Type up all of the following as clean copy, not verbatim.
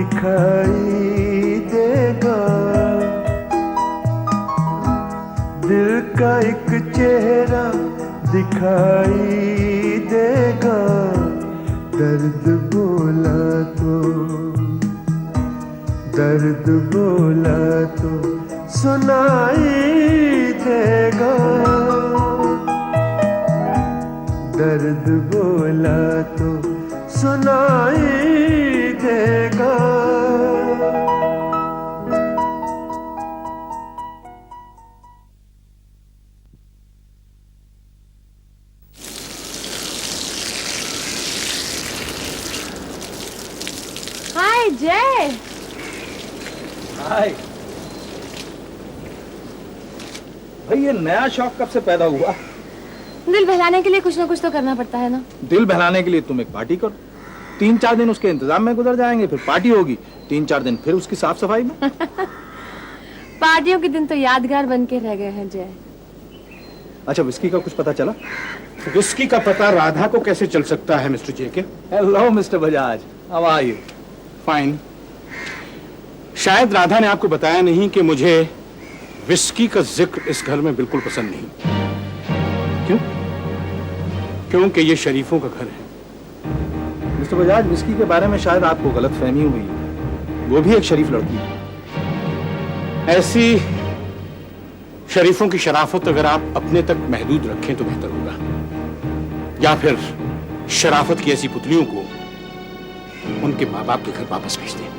दिखाई देगा, दिल का एक चेहरा दिखाई देगा, दर्द बोला तो, दर्द बोला तो सुनाई देगा, दर्द बोला तो सुनाई देगा। हाय जय। हाय भाई, ये नया शौक कब से पैदा हुआ? दिल बहलाने के लिए कुछ ना कुछ तो करना पड़ता है ना। दिल बहलाने के लिए तुम एक पार्टी करो, 3-4 दिन उसके इंतजाम में गुजर जाएंगे, फिर पार्टी होगी, 3-4 दिन फिर उसकी साफ सफाई में। पार्टियों के दिन तो यादगार बन के रह गए हैं जय। अच्छा, विस्की का कुछ पता चला? विस्की का पता राधा को कैसे चल सकता है mister JK? Hello mister Bajaj, how are you? Fine. शायद राधा ने आपको बताया नहीं कि मुझे विस्की का जिक्र इस घर में बिल्कुल पसंद नहीं। क्यों? क्योंकि ये शरीफों का घर है। मिस्टर बजाज, विस्की के बारे में शायद आपको गलतफहमी हुई है, वो भी एक शरीफ लड़की है। ऐसी शरीफों की शराफत अगर आप अपने तक महदूद रखें तो बेहतर होगा, या फिर शराफत की ऐसी पुतलियों को उनके माँ बाप के घर वापस भेज दें।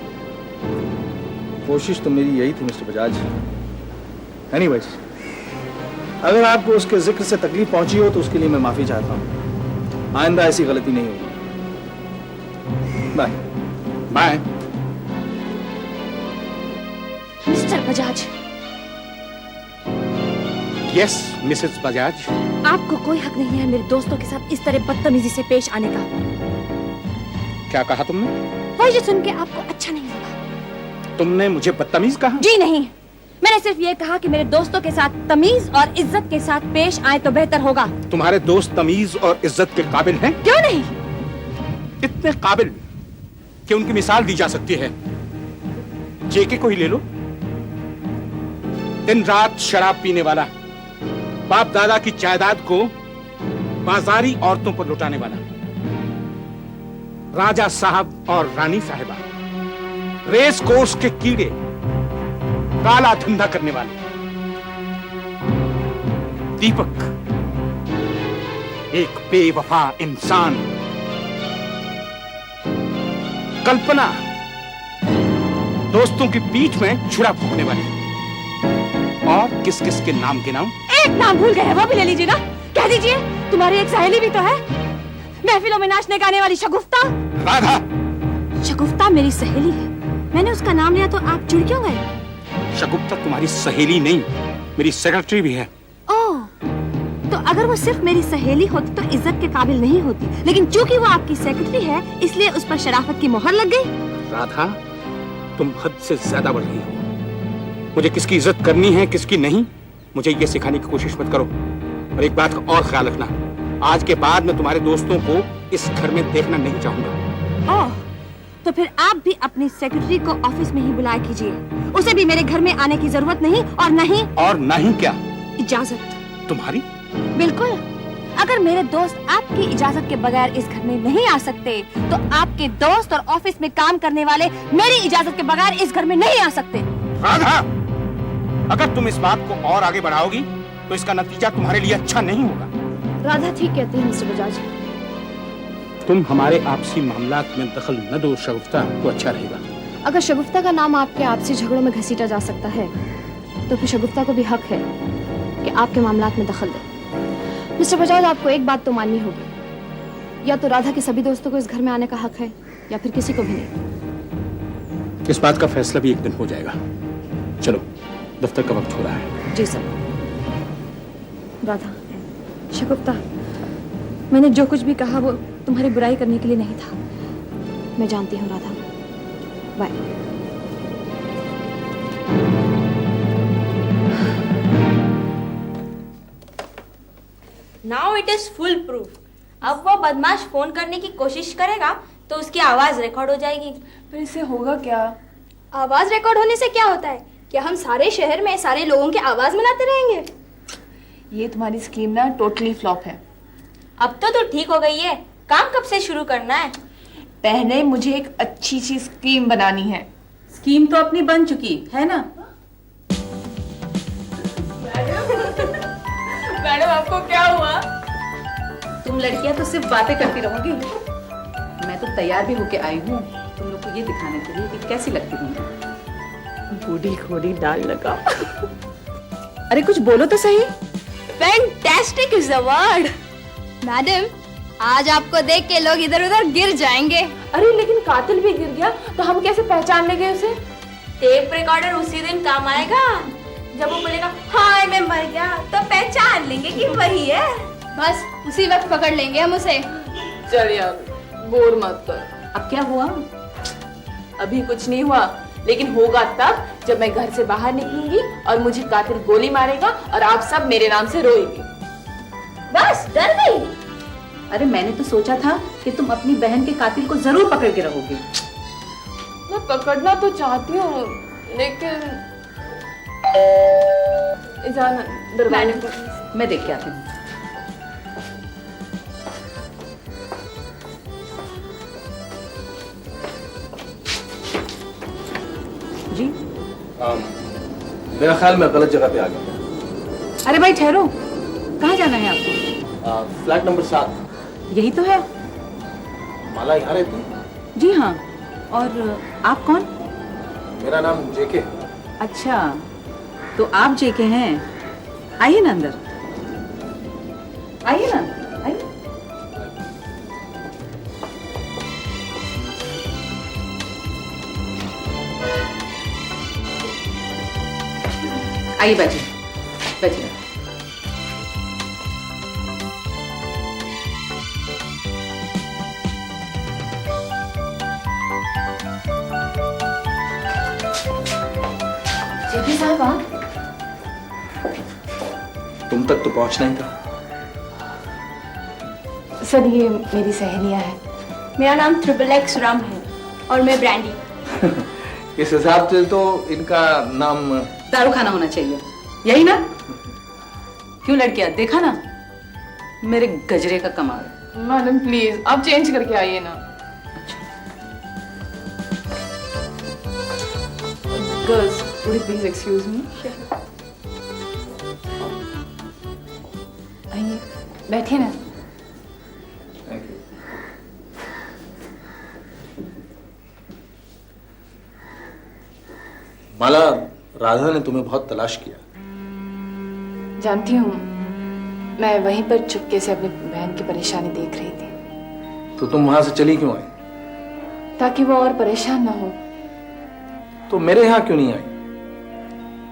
कोशिश तो मेरी यही थी मिस्टर बजाज। एनीवेज, अगर आपको उसके जिक्र से तकलीफ पहुंची हो तो उसके लिए मैं माफी चाहता हूं। आइंदा ऐसी गलती नहीं होगी। Bye bye. Mister Bajaj. Yes missus Bajaj. आपको कोई हक नहीं है मेरे दोस्तों के साथ इस तरह बदतमीजी से पेश आने का। क्या कहा तुमने? वही जो सुन के आपको अच्छा नहीं लगा। तुमने मुझे बदतमीज कहा? जी नहीं, मैंने सिर्फ ये कहा कि मेरे दोस्तों के साथ तमीज और इज्जत के साथ पेश आए तो बेहतर होगा। तुम्हारे दोस्त तमीज और इज्जत के काबिल हैं? क्यों नहीं? इतने काबिल कि उनकी मिसाल दी जा सकती है। जेके को ही ले लो, दिन रात शराब पीने वाला, बाप दादा की जायदाद को बाजारी औरतों पर लुटाने वाला, राजा साहब और रानी साहिबा, रेस कोर्स के कीड़े, काला धंधा करने वाले, दीपक एक बेवफा इंसान, कल्पना दोस्तों की पीठ में छुरा फूंकने वाली, और किस किस के नाम के नाम? एक नाम भूल गए, वो भी ले लीजिए ना। कह दीजिए, तुम्हारी एक सहेली भी तो है, महफिलों में नाचने गाने वाली शगुफ्ता। राधा। शगुफ्ता मेरी सहेली है, मैंने उसका नाम लिया तो आप चिढ़ क्यों गए? शगुफ्ता तुम्हारी सहेली नहीं, मेरी सेक्रेटरी भी है। ओह, तो अगर वो सिर्फ मेरी सहेली होती तो इज्जत के काबिल नहीं होती, लेकिन चूंकि वो आपकी सेक्रेटरी है इसलिए उस पर शराफत की मोहर लग गई। राधा, तुम हद से ज्यादा बढ़ रही हो। मुझे किसकी इज्जत करनी है किसकी नहीं, मुझे ये सिखाने की कोशिश मत करो। और एक बात का और ख्याल रखना, आज के बाद मैं तुम्हारे दोस्तों को इस घर में देखना नहीं चाहूंगा। ओह, तो फिर आप भी अपनी सेक्रेटरी को ऑफिस में ही बुलाया कीजिए, उसे भी मेरे घर में आने की जरूरत नहीं। और नहीं क्या? इजाजत तुम्हारी? बिल्कुल। अगर मेरे दोस्त आपकी इजाजत के बगैर इस घर में नहीं आ सकते तो आपके दोस्त और ऑफिस में काम करने वाले मेरी इजाजत के बगैर इस घर में नहीं आ सकते। राधा, अगर तुम इस बात को और आगे बढ़ाओगी तो इसका नतीजा तुम्हारे लिए अच्छा नहीं होगा। राधा ठीक कहती है मिस्टर बजाज। तुम हमारे आपसी मामलात में दखल न दो शगुफ्ता, तो अच्छा रहेगा। अगर शगुफ्ता का नाम आपके आपसी झगड़ों में घसीटा जा सकता है तो फिर शगुफ्ता को भी हक है कि आपके मामलात में दखल दे। मिस्टर बजाज, आपको एक बात तो माननी होगी, या तो राधा के सभी दोस्तों को इस घर में आने का हक है या फिर किसी को भी नहीं। इस बात का फैसला भी एक दिन हो जाएगा। चलो, दफ्तर का वक्त हो रहा है। जी सर। राधा, शगुफ्ता, मैंने जो कुछ भी कहा वो तुम्हारी बुराई करने के लिए नहीं था। मैं जानती हूँ Radha. Bye. Now it is foolproof. अब वो बदमाश फोन करने की कोशिश करेगा तो उसकी आवाज रिकॉर्ड हो जाएगी। पर इससे होगा क्या? आवाज रिकॉर्ड होने से क्या होता है? क्या हम सारे शहर में सारे लोगों की आवाज बनाते रहेंगे? ये तुम्हारी स्कीम ना टोटली फ्लॉप है। अब तो ठीक हो गई है, काम कब से शुरू करना है? पहले मुझे एक अच्छी सी स्कीम बनानी है। स्कीम तो अपनी बन चुकी है ना। मैडम आपको क्या हुआ? तुम लड़कियां तो सिर्फ बातें करती रहोगी। मैं तो तैयार भी होके आई हूँ तुम लोग को ये दिखाने के लिए कि कैसी लगती हूँ। बूढ़ी घोड़ी डाल लगा। अरे कुछ बोलो तो सही। Fantastic is the word. Madam, आज आपको देख के लोग इधर उधर गिर जाएंगे। अरे लेकिन कातिल भी गिर गया तो हम कैसे पहचान लेंगे उसे? टेप रिकॉर्डर उसी दिन काम आएगा जब वो बोलेगा हाय मैं मर गया, तो पहचान लेंगे कि वही है। बस उसी वक्त पकड़ लेंगे हम उसे। चल यार बोर मत कर। अब क्या हुआ? अभी कुछ नहीं हुआ, लेकिन होगा तब जब मैं घर से बाहर निकलूंगी और मुझे कातिल गोली मारेगा और आप सब मेरे नाम से रोएंगे। बस डर गई? अरे मैंने तो सोचा था कि तुम अपनी बहन के कातिल को जरूर पकड़ के रहोगे। मैं पकड़ना तो चाहती हूँ लेकिन दरवाजा मैं देख के आती हूँ। जी मेरा ख्याल मैं गलत जगह पे आ गया। अरे भाई ठहरो, कहाँ जाना है आपको? Flat number 7। यही तो है। माला यहाँ रहती है? जी हाँ। और आप कौन? मेरा नाम जेके। अच्छा, तो आप जेके हैं। आइए ना अंदर, आइए ना, आइए। आइए बैठिए, बैठिए। जेपी साहब आप? तुम तक तो पहुंचना ही था। सर ये मेरी सहेलियां हैं। मेरा नाम XXX राम है और मैं ब्रांडी। इस हिसाब से तो इनका नाम दारू खाना होना चाहिए, यही ना? क्यों लड़कियां, देखा ना मेरे गजरे का कमाल। मैडम प्लीज आप चेंज करके आइए ना। Girls would you please excuse me? आइए बैठिए ना। माला, राधा ने तुम्हें बहुत तलाश किया। जानती हूँ, मैं वहीं पर चुपके से अपनी बहन की परेशानी देख रही थी। तो तुम वहां से चली क्यों आई? ताकि वो और परेशान ना हो। तो मेरे यहाँ क्यों नहीं आई?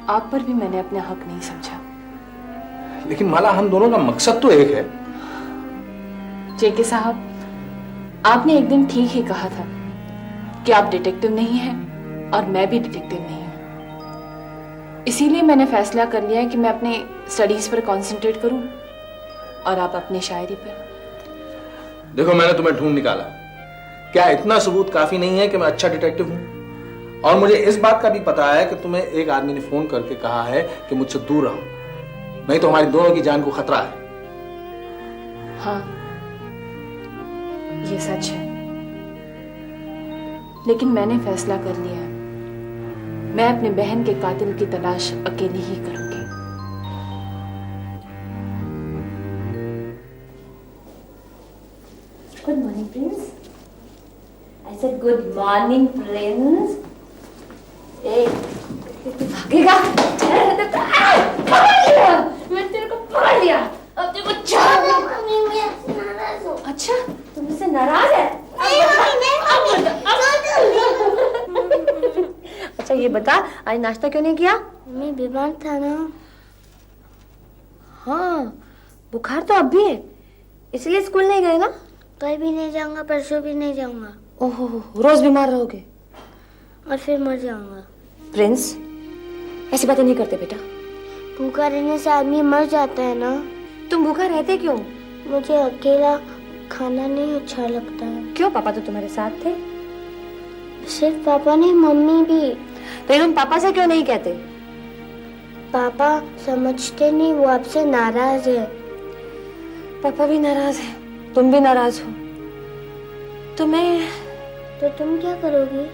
आप पर भी मैंने अपना हक नहीं समझा। लेकिन माला, हम दोनों का मकसद तो एक है। जेके साहब, आपने एक दिन ठीक ही कहा था कि आप डिटेक्टिव नहीं हैं और मैं भी डिटेक्टिव नहीं हूं। इसीलिए मैंने फैसला कर लिया है कि मैं अपने स्टडीज पर कंसंट्रेट करूं और आप अपनी शायरी पर। देखो, मैंने तुम्हें ढूंढ निकाला। क्या इतना सबूत काफी नहीं है कि मैं अच्छा डिटेक्टिव हूं? और मुझे इस बात का भी पता है कि तुम्हें एक आदमी ने फोन करके कहा है कि मुझसे दूर रहो, नहीं तो हमारी दोनों की जान को खतरा है। हाँ, ये सच है। लेकिन मैंने फैसला कर लिया है, मैं अपने बहन के कातिल की तलाश अकेली ही करूंगी। Good morning Prince. I said good morning Prince. ए, भागेगा? पकड़ लिया, मैं तेरे को पकड़ लिया। अब तेरे को अच्छा, तुम मुझसे नाराज है? अच्छा ये बता, आज नाश्ता क्यों नहीं किया? मैं बीमार था ना। हाँ, बुखार तो अब भी है, इसलिए स्कूल नहीं गए ना? कल भी नहीं जाऊंगा, परसों भी नहीं जाऊंगा ओहो, रोज बीमार रहोगे? और फिर मर जाऊंगा। प्रिंस, ऐसी बातें नहीं करते बेटा। भूखा रहने से आदमी मर जाता है ना। तुम भूखा रहते क्यों? मुझे अकेला खाना नहीं अच्छा लगता है। क्यों? पापा तो तुम्हारे साथ थे। सिर्फ पापा नहीं, मम्मी भी। तो तुम पापा से क्यों नहीं कहते? पापा समझते नहीं, वो आपसे नाराज है। पापा भी नाराज है, तुम भी नाराज हो, तो तुम क्या करोगी?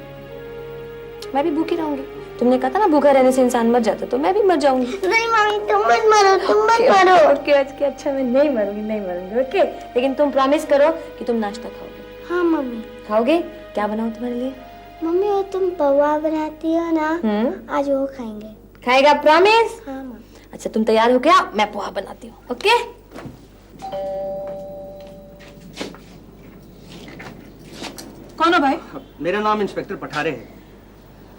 मैं भी भूखी रहूंगी। तुमने कहा था ना भूखा रहने से इंसान मर जाता, तो मैं भी मर जाऊंगी। नहीं मम्मी, तुम मत मरो, तुम मत मरो। ओके, अच्छा मैं नहीं मरूंगी। ओके, लेकिन तुम प्रॉमिस करो कि तुम नाश्ता खाओगे। हाँ मम्मी। खाओगे? क्या बनाऊं तुम्हारे लिए? मम्मी वो तुम पोहा बनाती हो ना, आज वो खाएंगे। खाएगा? प्रॉमिस? हाँ मम्मी। अच्छा तुम तैयार हो क्या? मैं पोहा बनाती हूँ। ओके? कौन हो भाई? मेरा नाम इंस्पेक्टर पठारे है।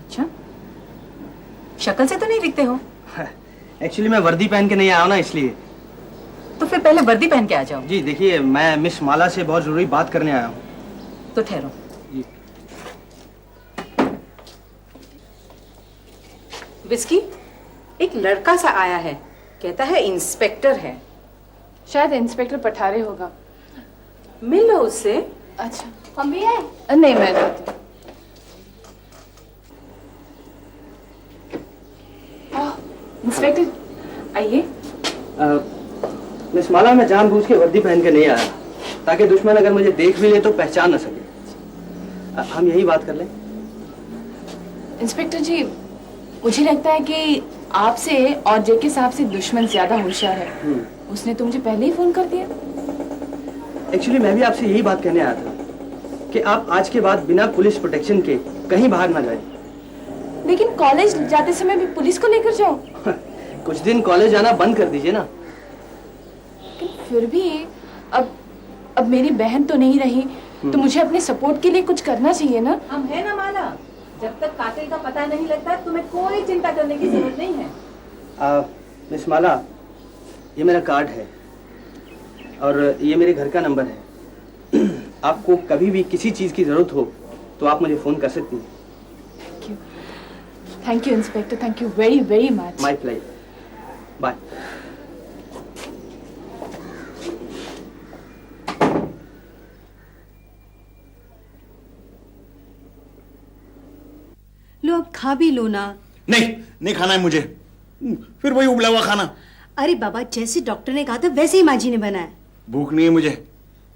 अच्छा, शक्ल से तो नहीं दिखते हो। एक्चुअली मैं वर्दी पहन के नहीं आया हूं ना, इसलिए। तो फिर पहले वर्दी पहन के आ जाओ। जी देखिए, मैं मिस माला से बहुत जरूरी बात करने आया हूँ। तो ठहरो। जी। विस्की, एक लड़का सा आया है, कहता है इंस्पेक्टर है। शायद इंस्पेक्टर पठारे होगा। मिल लो उससे। अच्छा, हम भी आए? नहीं मैं जाती हूँ। इंस्पेक्टर आइए। मिस माला, मैं जानबूझ के वर्दी पहन के नहीं आया, ताकि दुश्मन अगर मुझे देख भी ले तो पहचान न सके। हम यही बात कर लें। इंस्पेक्टर जी, मुझे लगता है कि आपसे और जेके साहब से दुश्मन ज्यादा होशियार है। उसने तो मुझे पहले ही फोन कर दिया। एक्चुअली मैं भी आपसे यही बात कहने आया था कि आप आज के बाद बिना पुलिस प्रोटेक्शन के कहीं बाहर ना जाएं। लेकिन कॉलेज जाते समय भी पुलिस को लेकर जाओ। कुछ दिन कॉलेज जाना बंद कर दीजिए ना। लेकिन फिर भी अब मेरी बहन तो नहीं रही, तो मुझे अपने सपोर्ट के लिए कुछ करना चाहिए ना। हम है ना माला, जब तक कातिल का पता नहीं लगता तुम्हें कोई चिंता करने की जरूरत नहीं है। मिस माला, ये मेरा कार्ड है और ये मेरे घर का नंबर है। आपको कभी भी किसी चीज की जरूरत हो तो आप मुझे फोन कर सकती हैं। Thank you inspector, thank you very very much. My pleasure. Bye. लो अब खा भी लो ना। नहीं खाना है मुझे, फिर वही उबला हुआ खाना। अरे बाबा, जैसे डॉक्टर ने कहा था वैसे ही माँ जी ने बनाया। भूख नहीं है मुझे।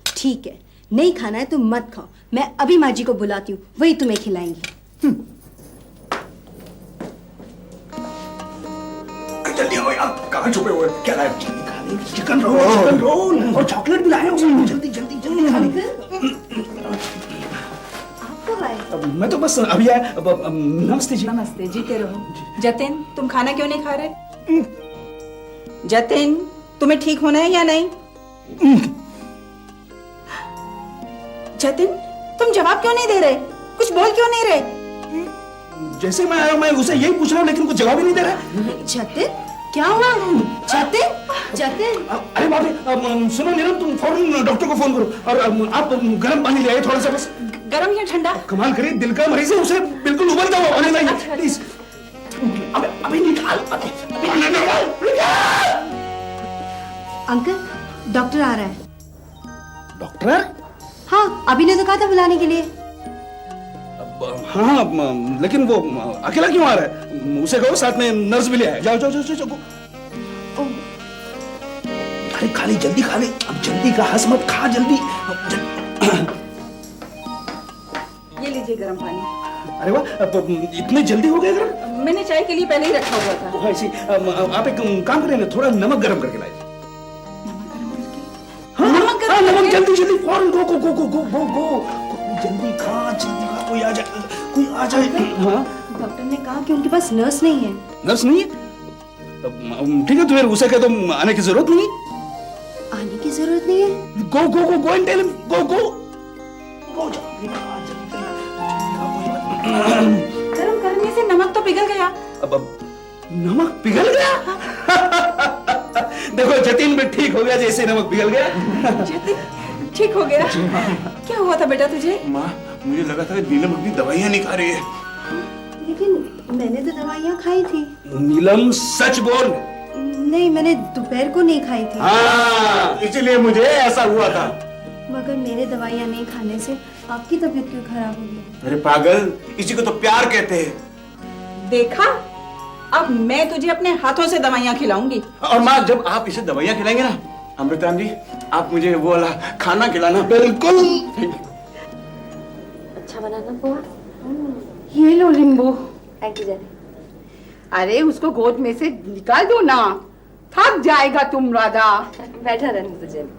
ठीक है, नहीं खाना है तो मत खाओ, मैं अभी माँ जी को बुलाती हूँ, वही तुम्हें खिलाएंगी। जल्दी आओ यार, कहाँ छुपे हुए? क्या लाए? जल्दी खा ले, चिकन रोल और चॉकलेट भी लाए हो। जल्दी जल्दी जल्दी खा ले। आप कब आए? मैं तो बस अभी आया। नमस्ते जी। नमस्ते, जीते रहो। जतिन, तुम खाना क्यों नहीं खा रहे? जतिन, तुम्हें ठीक होना है या नहीं? जतिन, तुम जवाब क्यों नहीं दे रहे? कुछ बोल क्यों नहीं रहे? जैसे मैं आया, मैं उसे यही पूछ रहा हूँ, लेकिन कुछ जवाब ही नहीं दे रहा है। जतिन, क्या हुआ? जतिन। अरे बाप रे, सुनो नीलम, तुम फौरन डॉक्टर को फोन करो और आप गर्म पानी ले आए थोड़ा सा, बस। गरम या ठंडा? कमाल करिए, दिल का मरीज है, उसे बिल्कुल उबलता हुआ पानी लाइए प्लीज। अभी निकाल, अभी निकाल। अंकल, डॉक्टर आ रहा है। डॉक्टर? हाँ, अभी ने तो कहा था बुलाने के लिए। हाँ, लेकिन वो अकेला क्यों आ रहा है? उसे कहो साथ में नर्स भी ले आए। जाओ जाओ जाओ जाओ। अरे खा ले, जल्दी खा ले। अब जल्दी का हंस मत, खा जल्दी। ये लीजिए गरम पानी। अरे वाह, इतने जल्दी हो गए गरम? मैंने चाय के लिए पहले ही रखा हुआ था। ऐसी आप एक काम करें ना, थोड़ा नमक गरम करके लाइए। नमक जल्दी जल्दी, फौरन गो गो गो गो गो गो गो। जल्दी खा, कोई आ जाए। हाँ, डॉक्टर ने कहा कि उनके पास नर्स नहीं है। नर्स नहीं है? ठीक है, तो फिर उसे कह दो आने की जरूरत नहीं। आने की जरूरत नहीं है। गो गो गो गो एंड टेल हिम, गो गो गो। जल्दी खा, गरम करने से नमक तो पिघल गया। अब नमक पिघल गया? देखो, जतिन भी ठीक हो गया जैसे नमक पिघल गया। जतिन ठीक हो गया? क्या हुआ था बेटा तुझे? माँ, मुझे लगा था नीलम अपनी दवाइयाँ नहीं खा रही है। लेकिन मैंने तो दवाइयाँ खाई थी। नीलम सच बोल। नहीं, मैंने दोपहर को नहीं खाई थी। हाँ, इसीलिए मुझे ऐसा हुआ था। मगर मेरे दवाइयाँ नहीं खाने से आपकी तबीयत क्यों खराब हो गई? अरे पागल, इसी को तो प्यार कहते हैं। देखा, अब मैं तुझे अपने हाथों से दवाइयाँ खिलाऊंगी। और माँ, जब आप इसे दवाइयाँ खिलाएंगे ना, अमृतान जी, आप मुझे वो वाला खाना खिलाना। बिल्कुल। अच्छा बनाना पोहा। ये लो लिंबू। Thank you jenny. अरे उसको गोद में से निकाल दो ना, थक जाएगा तुम राधा। बैठा रहने दो जेनी।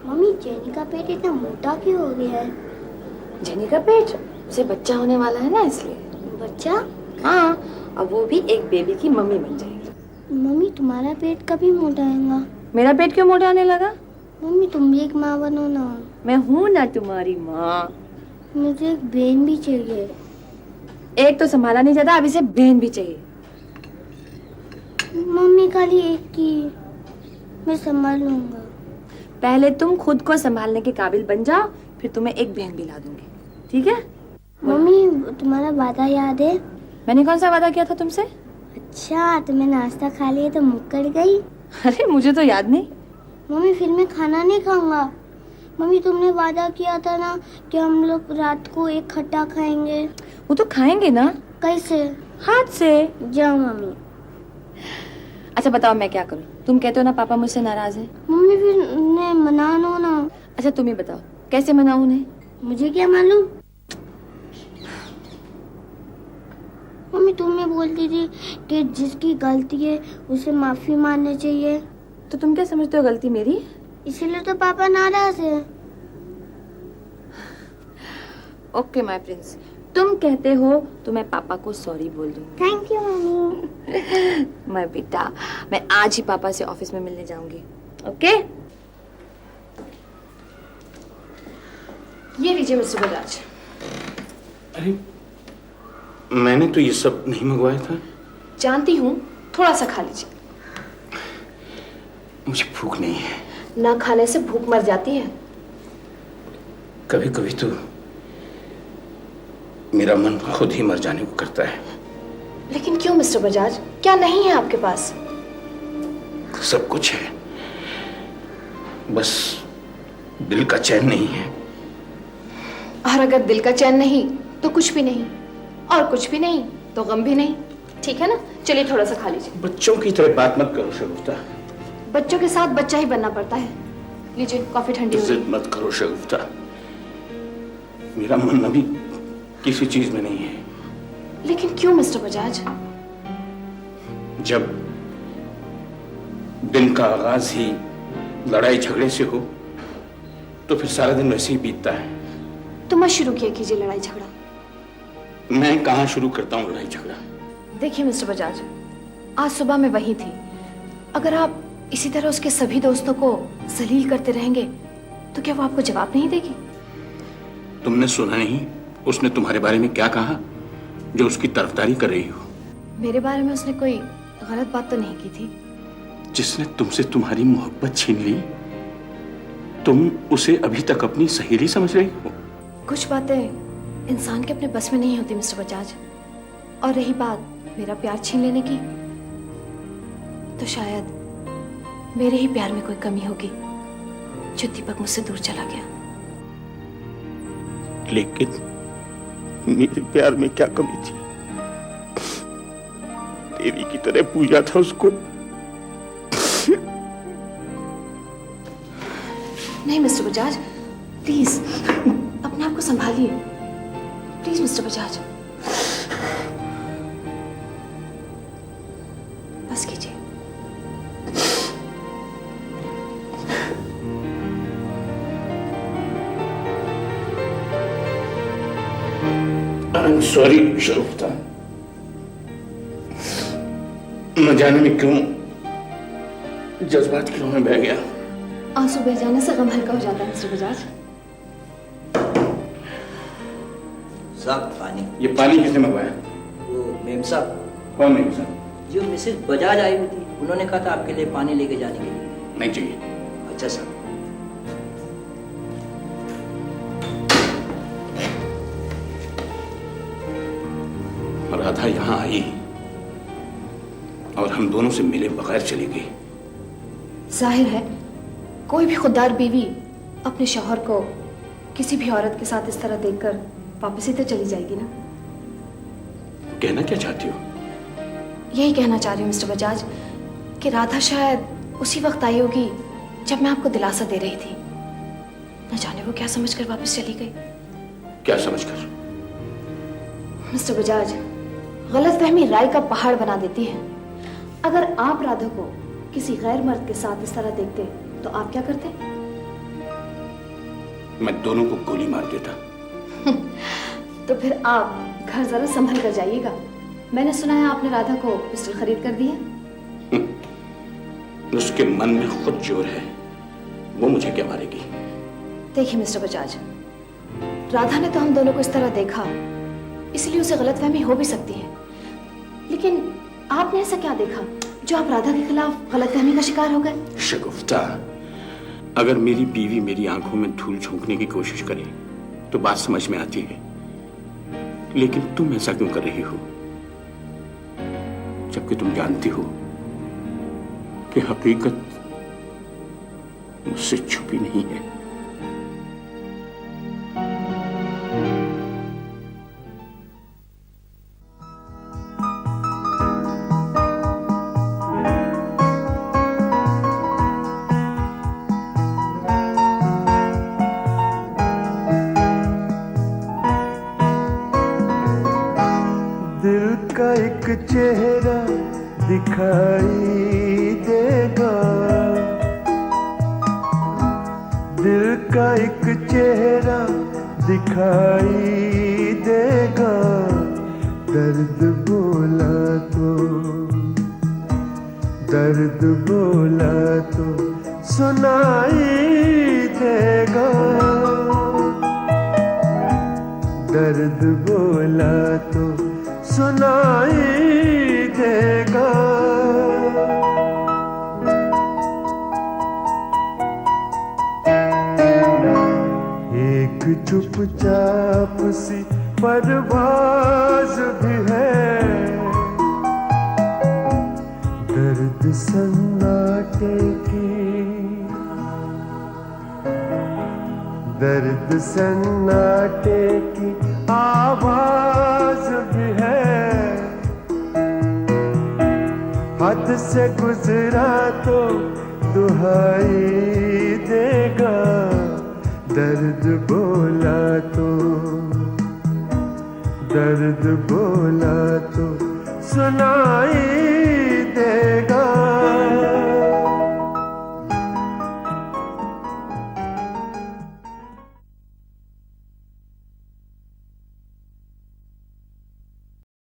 मम्मी जेनी का पेट इतना मोटा क्यों हो गया है? जेनी का पेट, उसे बच्चा होने वाला है ना, इसलिए। बच्चा? हाँ, अब वो भी एक बेबी की मम्मी बन जाएगी। मम्मी तुम्हारा पेट कभी मोटा होगा? मेरा पेट क्यों मोटा होने लगा? मम्मी तुम भी एक माँ बनो ना। मैं हूँ ना तुम्हारी माँ। मुझे एक बहन भी चाहिए। एक तो संभाला नहीं जाता, अब इसे बहन भी चाहिए। मम्मी खाली एक की, मैं संभाल लूंगा। पहले तुम खुद को संभालने के काबिल बन जाओ, फिर तुम्हें एक बहन भी ला दूंगी, ठीक है? मम्मी तुम्हारा वादा याद है? मैंने कौन सा वादा किया था तुमसे? अच्छा, तुम्हें नाश्ता खा लिया तो मुक्कर गई? अरे मुझे तो याद नहीं। मम्मी फिर मैं खाना नहीं खाऊंगा। मम्मी तुमने वादा किया था ना कि हम लोग रात को एक खट्टा खाएंगे। वो तो खाएंगे ना। कैसे? हाथ से। जाओ मम्मी। अच्छा बताओ मैं क्या करूं? तुम कहते हो ना पापा मुझसे नाराज है। मम्मी फिर उन्हें मना लो ना। अच्छा तुम ही बताओ कैसे मनाऊं उन्हें? मुझे क्या मालूम। मम्मी तुम्हें बोलती थी कि जिसकी गलती है उसे माफी मांगनी चाहिए। तो तुम क्या समझते हो गलती मेरी? इसीलिए तो पापा नाराज है। ओके माय प्रिंस, तुम कहते हो तो मैं पापा को सॉरी बोल दूंगी। Thank you mummy. मैं बेटा, मैं आज ही पापा से ऑफिस में मिलने जाऊंगी। ओके? ये लीजिए मिस्टर बजाज। अरे मैंने तो ये सब नहीं मंगवाया था। जानती हूँ, थोड़ा सा खा लीजिए। मुझे भूख नहीं है। ना खाने से भूख मर जाती है। कभी कभी तो मेरा मन खुद ही मर जाने को करता है। लेकिन क्यों मिस्टर बजाज, क्या नहीं है आपके पास? सब कुछ है, बस दिल का चैन नहीं है। और अगर दिल का चैन नहीं तो कुछ भी नहीं, और कुछ भी नहीं तो गम भी नहीं, ठीक है ना? चलिए थोड़ा सा खा लीजिए। बच्चों की तरह बात मत करो शगुफ्ता। बच्चों के साथ बच्चा ही बनना पड़ता है। लीजिए कॉफी ठंडी हो जिद मत करो शगुफ्ता, मेरा मन अभी किसी चीज में नहीं है। गई। लेकिन क्यों मिस्टर बजाज? जब दिन का आगाज ही लड़ाई झगड़े से हो तो फिर सारा दिन वैसे ही बीतता है। तो मत शुरू किया कीजिए लड़ाई झगड़ा। मैं कहाँ शुरू करता हूँ लड़ाई झगड़ा? देखिए मिस्टर बजाज, आज सुबह मैं वहीं थी। अगर आप इसी तरह उसके सभी दोस्तों को जलील करते रहेंगे तो क्या वो आपको जवाब नहीं देगी? तुमने सुना नहीं उसने तुम्हारे बारे में क्या कहा जो उसकी तरफदारी कर रही हो? मेरे बारे में उसने कोई गलत बात तो नहीं की थी। जिसने तुमसे तुम्हारी मोहब्बत छीन ली, तुम उसे अभी तक अपनी सहेली समझ रही हो? कुछ बातें इंसान के अपने बस में नहीं होती मिस्टर बजाज। और रही बात मेरा प्यार छीन लेने की, तो शायद मेरे ही प्यार में कोई कमी होगी जो दीपक मुझसे दूर चला गया। लेकिन मेरे प्यार में क्या कमी थी? देवी की तरह पूजा था उसको। नहीं मिस्टर बजाज, प्लीज अपने आप को संभालिए। प्लीज मिस्टर बजाज, बस कीजिए। I'm sorry शगुफ्ता, न जाने में क्यों जज्बात की में बह गया। आंसू बह जाने से गम हल्का हो जाता है मिस्टर बजाज। साहब पानी। ये पानी किसने मंगवाया? वो मेम साहब। कौन मेम साहब? जो मिसेस बजाज आई हुई थी, उन्होंने कहा था आपके लिए पानी लेके जाने के लिए। नहीं चाहिए। अच्छा साहब। राधा यहाँ आई और हम दोनों से मिले बगैर चली गई। जाहिर है कोई भी खुददार बीवी अपने शौहर को किसी भी औरत के साथ इस तरह देखकर वापस ही तो चली जाएगी ना। कहना क्या चाहती हो? यही कहना चाह रही हूँ मिस्टर बजाज कि राधा शायद उसी वक्त आई होगी जब मैं आपको दिलासा दे रही थी। न जाने वो क्या समझकर वापस चली गई। क्या समझकर? मिस्टर बजाज, गलतफहमी राय का पहाड़ बना देती है। अगर आप राधा को किसी गैर मर्द के साथ इस तरह देखते तो आप क्या करते? मैं दोनों को गोली मार देता। तो फिर आप घर जरा संभल कर जाइएगा। मैंने सुना है आपने राधा को पिस्टल खरीद कर दी है। उसके मन में खुद जोर है, वो मुझे क्या मारेगी? देखिए मिस्टर बजाज, राधा ने तो हम दोनों को इस तरह देखा, इसलिए उसे गलतफहमी हो भी सकती है। लेकिन आपने ऐसा क्या देखा जो आप राधा के खिलाफ गलतफहमी का शिकार हो गए? शगुफ्ता, अगर मेरी बीवी मेरी आंखों में धूल झोंकने की कोशिश करे तो बात समझ में आती है, लेकिन तुम ऐसा क्यों कर रही हो, जबकि तुम जानती हो कि हकीकत मुझसे छुपी नहीं है। दिल का एक चेहरा दिखाई देगा, दिल का एक चेहरा दिखाई देगा, दर्द बोला तो, दर्द बोला तो सुनाई देगा, दर्द बोला तो सुनाई देगा। एक चुपचाप सी परवाज भी है, दर्द सन्नाटे की, दर्द सन्नाटे की आवाज भी है, हद से गुजरा तो दुहाई देगा, दर्द बोला तो, दर्द बोला तो सुनाई देगा।